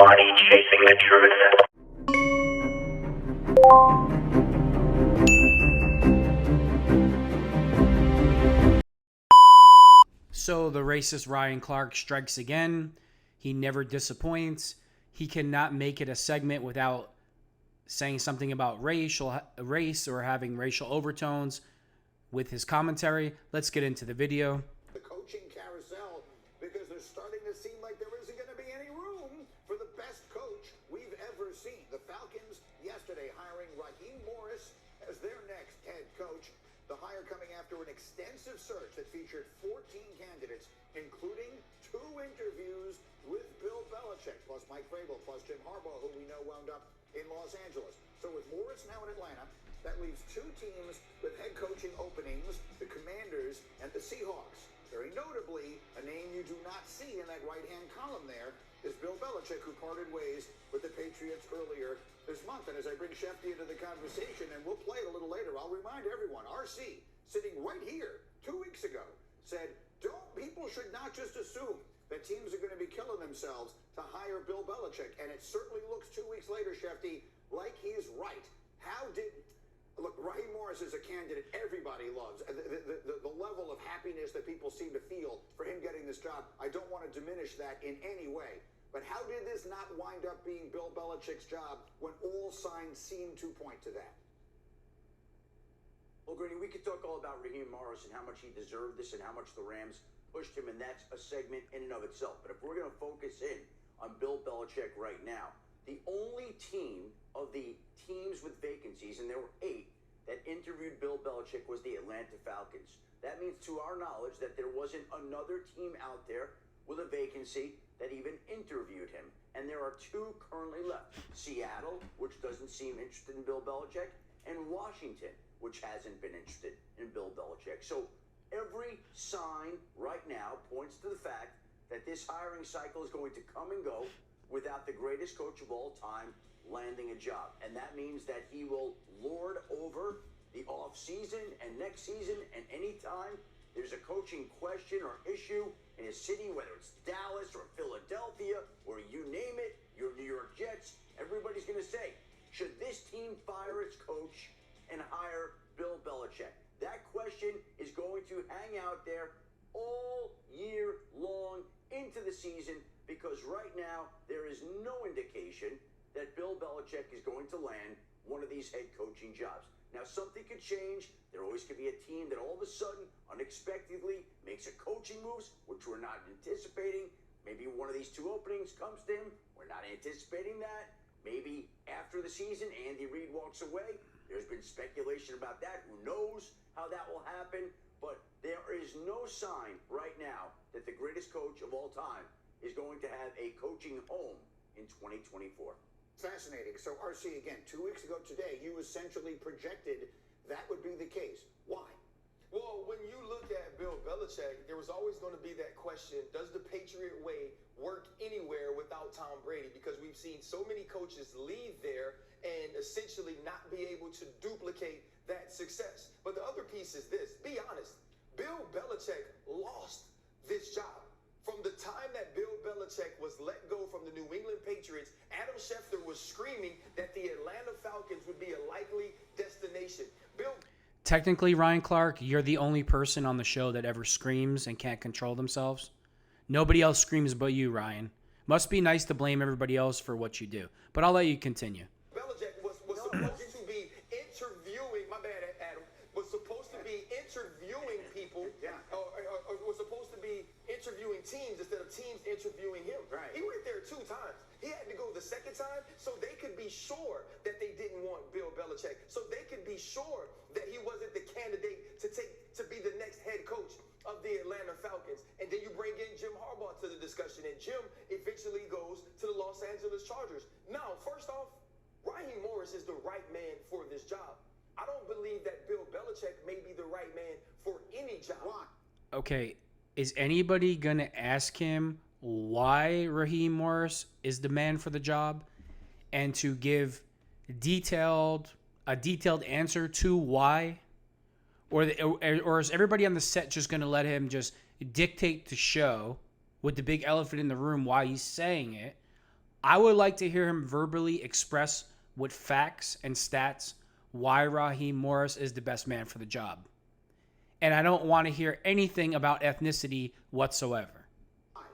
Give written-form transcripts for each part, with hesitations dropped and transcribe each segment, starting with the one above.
Nobody chasing the truth. So the racist Ryan Clark strikes again. He never disappoints. He cannot make it a segment without saying something about race or having racial overtones with his commentary. Let's get into the video. The coaching carousel, because they're starting to seem like there isn't going to be any room for the best coach we've ever seen. The Falcons yesterday hiring Raheem Morris as their next head coach. The hire coming after an extensive search that featured 14 candidates, including 2 interviews with Bill Belichick, plus Mike Vrabel, plus Jim Harbaugh, who we know wound up in Los Angeles. So with Morris now in Atlanta, that leaves 2 teams with head coaching openings, the Commanders and the Seahawks. Very notably, a name you do not see in that right-hand column there is Bill Belichick, who parted ways with the Patriots earlier this month. And as I bring Shefty into the conversation, and we'll play it a little later, I'll remind everyone, RC, sitting right here 2 weeks ago, said, people should not just assume that teams are going to be killing themselves to hire Bill Belichick. And it certainly looks 2 weeks later, Shefty, like he's right. Look, Raheem Morris is a candidate everybody loves. The level of happiness that people seem to feel for him getting this job, I don't want to diminish that in any way. But how did this not wind up being Bill Belichick's job when all signs seem to point to that? Well, Greeny, we could talk all about Raheem Morris and how much he deserved this and how much the Rams pushed him, and that's a segment in and of itself. But if we're going to focus in on Bill Belichick right now, the only team of the teams with vacancies, and there were 8, that interviewed Bill Belichick was the Atlanta Falcons. That means, to our knowledge, that there wasn't another team out there with a vacancy that even interviewed him. And there are 2 currently left. Seattle, which doesn't seem interested in Bill Belichick, and Washington, which hasn't been interested in Bill Belichick. So every sign right now points to the fact that this hiring cycle is going to come and go without the greatest coach of all time landing a job. And that means that he will lord over the off season and next season, and any time there's a coaching question or issue in a city, whether it's Dallas or Philadelphia or you name it, your New York Jets, everybody's going to say, should this team fire its coach and hire Bill Belichick? That question is going to hang out there all year long into the season, because right now there is no indication that Bill Belichick is going to land one of these head coaching jobs. Now, something could change. There always could be a team that all of a sudden, unexpectedly, makes a coaching moves, which we're not anticipating. Maybe one of these 2 openings comes to him. We're not anticipating that. Maybe after the season, Andy Reid walks away. There's been speculation about that. Who knows how that will happen? But there is no sign right now that the greatest coach of all time is going to have a coaching home in 2024. Fascinating. So, RC, again, 2 weeks ago today, you essentially projected that would be the case. Why? Well, when you look at Bill Belichick, there was always going to be that question, does the Patriot way work anywhere without Tom Brady? Because we've seen so many coaches leave there and essentially not be able to duplicate that success. But the other piece is this. Be honest. Bill Belichick lost this job. From the time that Bill Belichick was let go from the New England Patriots, Adam Schefter was screaming that the Atlanta Falcons would be a likely destination. Technically, Ryan Clark, you're the only person on the show that ever screams and can't control themselves. Nobody else screams but you, Ryan. Must be nice to blame everybody else for what you do. But I'll let you continue. Belichick was supposed to be interviewing, my bad, Adam, was supposed to be interviewing people, or was supposed to be interviewing teams instead of teams interviewing him. Right. He went there 2 times. He had to go the second time so they could be sure that they didn't want Bill Belichick, so they could be sure that he wasn't the candidate to be the next head coach of the Atlanta Falcons. And then you bring in Jim Harbaugh to the discussion, and Jim eventually goes to the Los Angeles Chargers. Now, first off, Raheem Morris is the right man for this job. I don't believe that Bill Belichick may be the right man for any job. Why? Okay, is anybody going to ask him why Raheem Morris is the man for the job and to give a detailed answer to why? Or is everybody on the set just going to let him just dictate the show with the big elephant in the room why he's saying it? I would like to hear him verbally express with facts and stats why Raheem Morris is the best man for the job. And I don't want to hear anything about ethnicity whatsoever.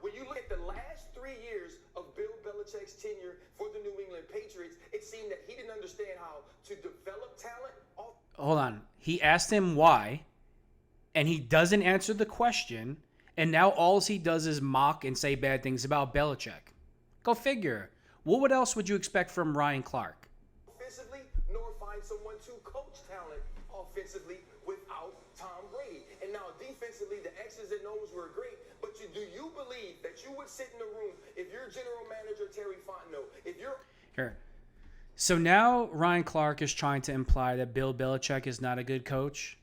When you look at the last 3 years of Bill Belichick's tenure for the New England Patriots, it seemed that he didn't understand how to develop talent. Hold on. He asked him why, and he doesn't answer the question, and now all he does is mock and say bad things about Belichick. Go figure. What else would you expect from Ryan Clark? Offensively, nor find someone to coach talent offensively without Tom Brady. And now defensively, the X's and O's were great, but do you believe that you would sit in the room if you're general manager Terry Fontenot, if you're... Here. So now Ryan Clark is trying to imply that Bill Belichick is not a good coach.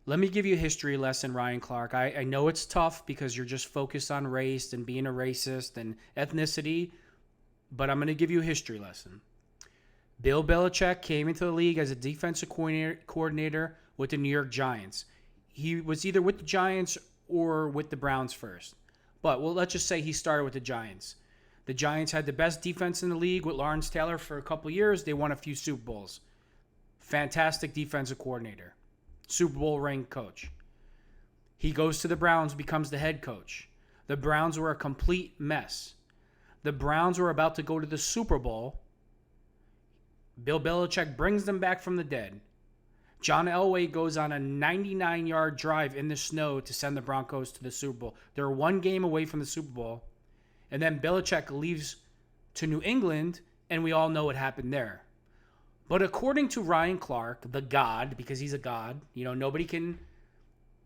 Let me give you a history lesson, Ryan Clark. I know it's tough because you're just focused on race and being a racist and ethnicity, but I'm going to give you a history lesson. Bill Belichick came into the league as a defensive coordinator with the New York Giants. He was either with the Giants or with the Browns first. But let's just say he started with the Giants. The Giants had the best defense in the league with Lawrence Taylor for a couple years. They won a few Super Bowls. Fantastic defensive coordinator. Super Bowl ranked coach. He goes to the Browns, becomes the head coach. The Browns were a complete mess. The Browns were about to go to the Super Bowl. Bill Belichick brings them back from the dead. John Elway goes on a 99-yard drive in the snow to send the Broncos to the Super Bowl. They're one game away from the Super Bowl. And then Belichick leaves to New England, and we all know what happened there. But according to Ryan Clark, the god, because he's a god, nobody can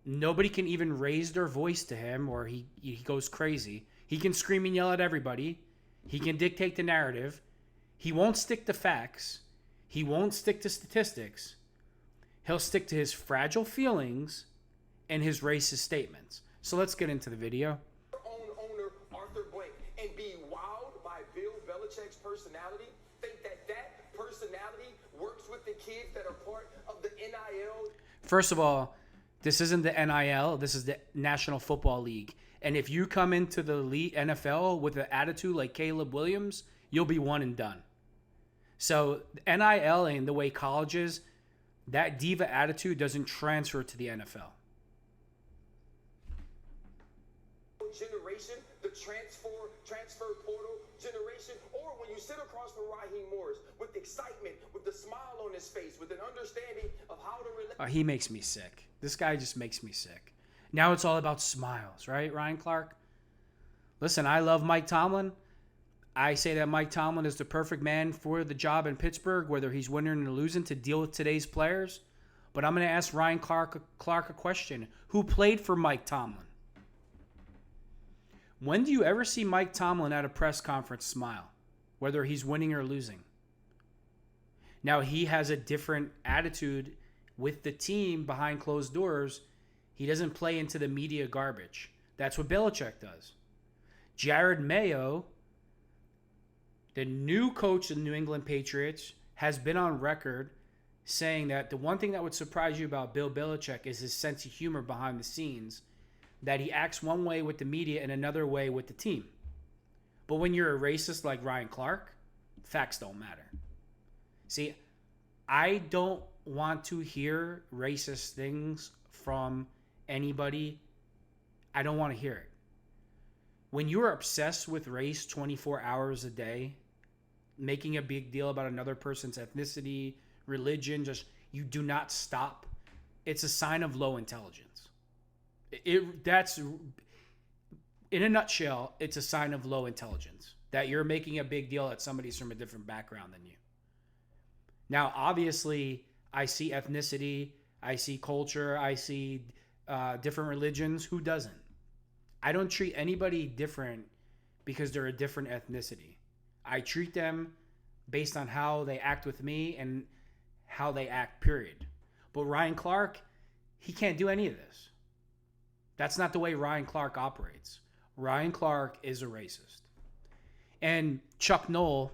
even raise their voice to him, or he goes crazy. He can scream and yell at everybody. He can dictate the narrative. He won't stick to facts. He won't stick to statistics. He'll stick to his fragile feelings and his racist statements. So let's get into the video. Owner Arthur Blank and be wowed by Bill Belichick's personality. Think that personality works with the kids that are part of the NIL. First of all, this isn't the NIL. This is the National Football League. And if you come into the NFL with an attitude like Caleb Williams, you'll be one and done. So NIL and the way colleges, that diva attitude doesn't transfer to the NFL. Generation, the transfer portal generation, or when you sit across from Raheem Morris with excitement, with the smile on his face, with an understanding of how to relate. He makes me sick. This guy just makes me sick. Now it's all about smiles, right, Ryan Clark? Listen, I love Mike Tomlin. I say that Mike Tomlin is the perfect man for the job in Pittsburgh, whether he's winning or losing, to deal with today's players. But I'm going to ask Ryan Clark a question. Who played for Mike Tomlin? When do you ever see Mike Tomlin at a press conference smile, whether he's winning or losing? Now, he has a different attitude with the team behind closed doors. He doesn't play into the media garbage. That's what Belichick does. Jared Mayo, the new coach of the New England Patriots, has been on record saying that the one thing that would surprise you about Bill Belichick is his sense of humor behind the scenes, that he acts one way with the media and another way with the team. But when you're a racist like Ryan Clark, facts don't matter. See, I don't want to hear racist things from anybody. I don't want to hear it. When you're obsessed with race 24 hours a day, making a big deal about another person's ethnicity, religion, you do not stop. It's a sign of low intelligence. That's, in a nutshell, it's a sign of low intelligence, that you're making a big deal that somebody's from a different background than you. Now, obviously, I see ethnicity, I see culture, I see different religions. Who doesn't? I don't treat anybody different because they're a different ethnicity. I treat them based on how they act with me and how they act, period. But Ryan Clark, he can't do any of this. That's not the way Ryan Clark operates. Ryan Clark is a racist. And Chuck Noll,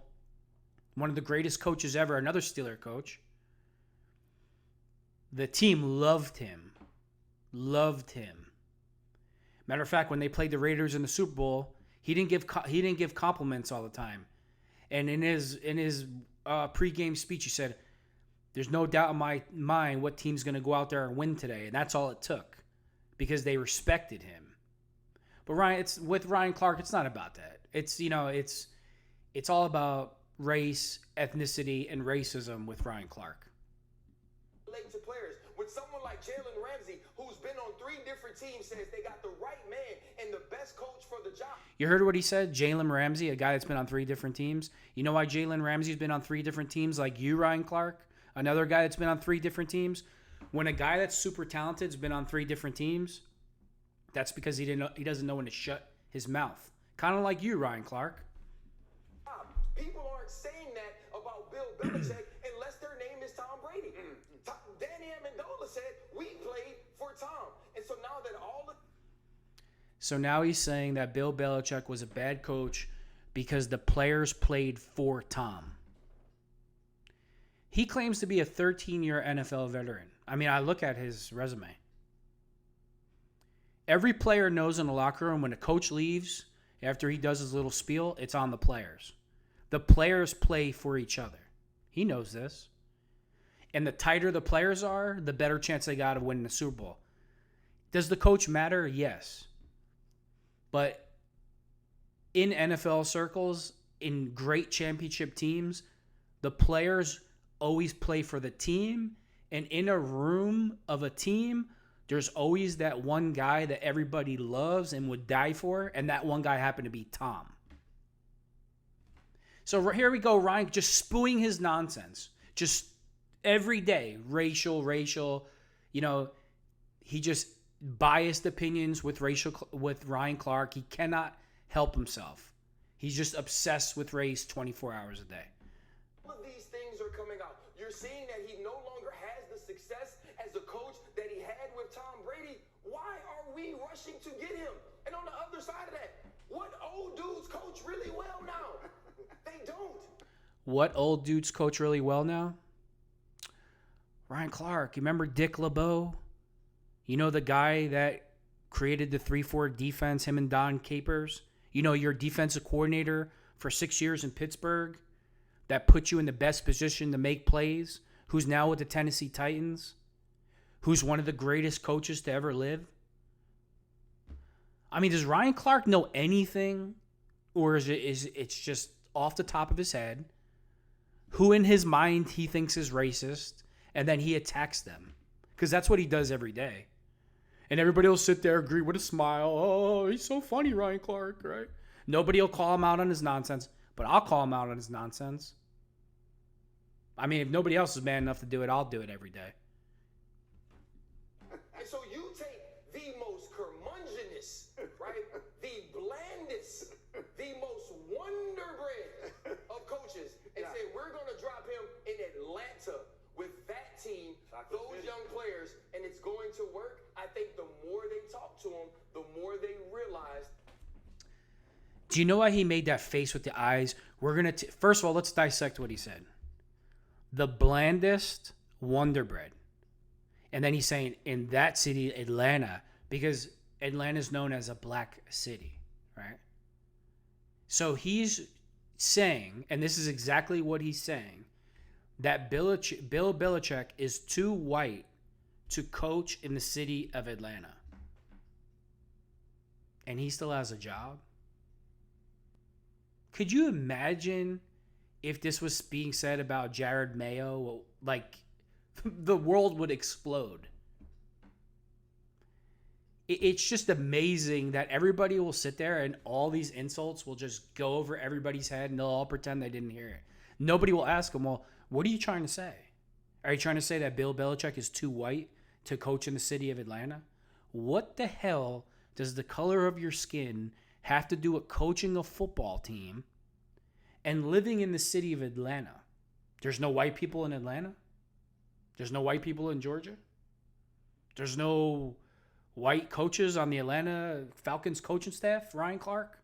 one of the greatest coaches ever, another Steeler coach, the team loved him. Loved him. Matter of fact, when they played the Raiders in the Super Bowl, He didn't give compliments all the time. And in his pregame speech, he said, "There's no doubt in my mind what team's going to go out there and win today," and that's all it took because they respected him. But with Ryan Clark, it's not about that. It's all about race, ethnicity, and racism with Ryan Clark. Relate to players. When someone like Jalen Ramsey, who's been on 3 different teams, says they got the right man and the best coach for the job. You heard what he said? Jalen Ramsey, a guy that's been on 3 different teams. You know why Jalen Ramsey's been on 3 different teams like you, Ryan Clark? Another guy that's been on 3 different teams. When a guy that's super talented has been on 3 different teams, that's because he doesn't know when to shut his mouth. Kind of like you, Ryan Clark. People aren't saying that about Bill Belichick unless their name is Tom Brady. Danny Amendola said, "We played for Tom." And so now that So now he's saying that Bill Belichick was a bad coach because the players played for Tom. He claims to be a 13-year NFL veteran. I mean, I look at his resume. Every player knows in the locker room when a coach leaves, after he does his little spiel, it's on the players. The players play for each other. He knows this. And the tighter the players are, the better chance they got of winning the Super Bowl. Does the coach matter? Yes. But in NFL circles, in great championship teams, the players always play for the team. And in a room of a team, there's always that one guy that everybody loves and would die for, and that one guy happened to be Tom. So here we go, Ryan, just spewing his nonsense. Just every day, racial. He just biased opinions with Ryan Clark. He cannot help himself. He's just obsessed with race 24 hours a day. all of these things are coming out, you're seeing that he no longer has the success as a coach that he had with Tom Brady. Why are we rushing to get him? And on the other side of that, what old dudes coach really well now? They don't. What old dudes coach really well now? Ryan Clark. You remember Dick LeBeau? You know the guy that created the 3-4 defense, him and Don Capers? You know your defensive coordinator for 6 years in Pittsburgh that put you in the best position to make plays, who's now with the Tennessee Titans, who's one of the greatest coaches to ever live? I mean, does Ryan Clark know anything, or is it's just off the top of his head? Who in his mind he thinks is racist, and then he attacks them, because that's what he does every day. And everybody will sit there, agree with a smile. Oh, he's so funny, Ryan Clark, right? Nobody will call him out on his nonsense, but I'll call him out on his nonsense. I mean, if nobody else is man enough to do it, I'll do it every day. And so you take the most curmudgeonous, right? The blandest, the most wonder bread of coaches and say, we're going to drop him in Atlanta with that team, those young players, and it's going to work. I think the more they talk to him, the more they realize. Do you know why he made that face with the eyes? We're going to, first of all, let's dissect what he said. The blandest wonder bread. And then he's saying in that city, Atlanta, because Atlanta is known as a black city, right? So he's saying, and this is exactly what he's saying, that Bill Belichick is too white to coach in the city of Atlanta. And he still has a job. Could you imagine if this was being said about Jared Mayo? Like, the world would explode. It's just amazing that everybody will sit there and all these insults will just go over everybody's head and they'll all pretend they didn't hear it. Nobody will ask them, well, what are you trying to say? Are you trying to say that Bill Belichick is too white to coach in the city of Atlanta? What the hell does the color of your skin have to do with coaching a football team and living in the city of Atlanta? There's no white people in Atlanta? There's no white people in Georgia? There's no white coaches on the Atlanta Falcons coaching staff, Ryan Clark?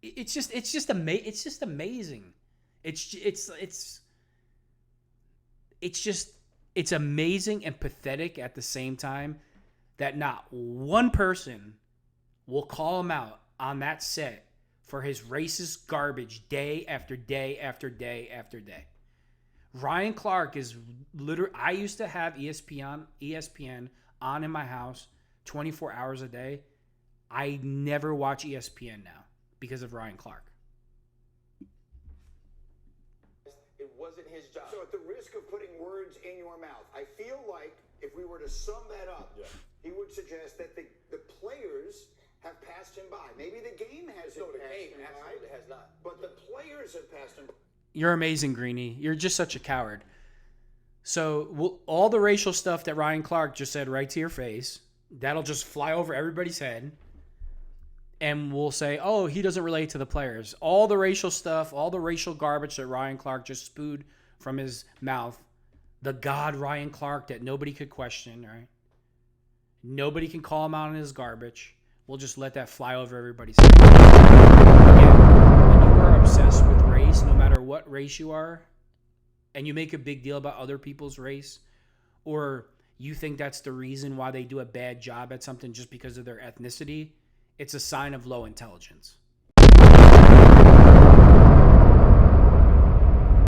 It's just amazing. It's amazing and pathetic at the same time that not one person will call him out on that set for his racist garbage day after day after day after day. Ryan Clark is literally, I used to have ESPN on in my house 24 hours a day. I never watch ESPN now because of Ryan Clark. It wasn't his job. So at the risk of putting words in your mouth, I feel like if we were to sum that up, he would suggest that the players have passed him by. Maybe the game hasn't No, the passed game him by, absolutely has not. but the players have passed him by. You're amazing, Greeny. You're just such a coward. So all the racial stuff that Ryan Clark just said right to your face, that'll just fly over everybody's head. And we'll say, oh, he doesn't relate to the players. All the racial stuff, all the racial garbage that Ryan Clark just spewed from his mouth. The God Ryan Clark that nobody could question, right? Nobody can call him out on his garbage. We'll just let that fly over everybody's head. Again, when you are obsessed with race, no matter what race you are, and you make a big deal about other people's race, or you think that's the reason why they do a bad job at something just because of their ethnicity, it's a sign of low intelligence.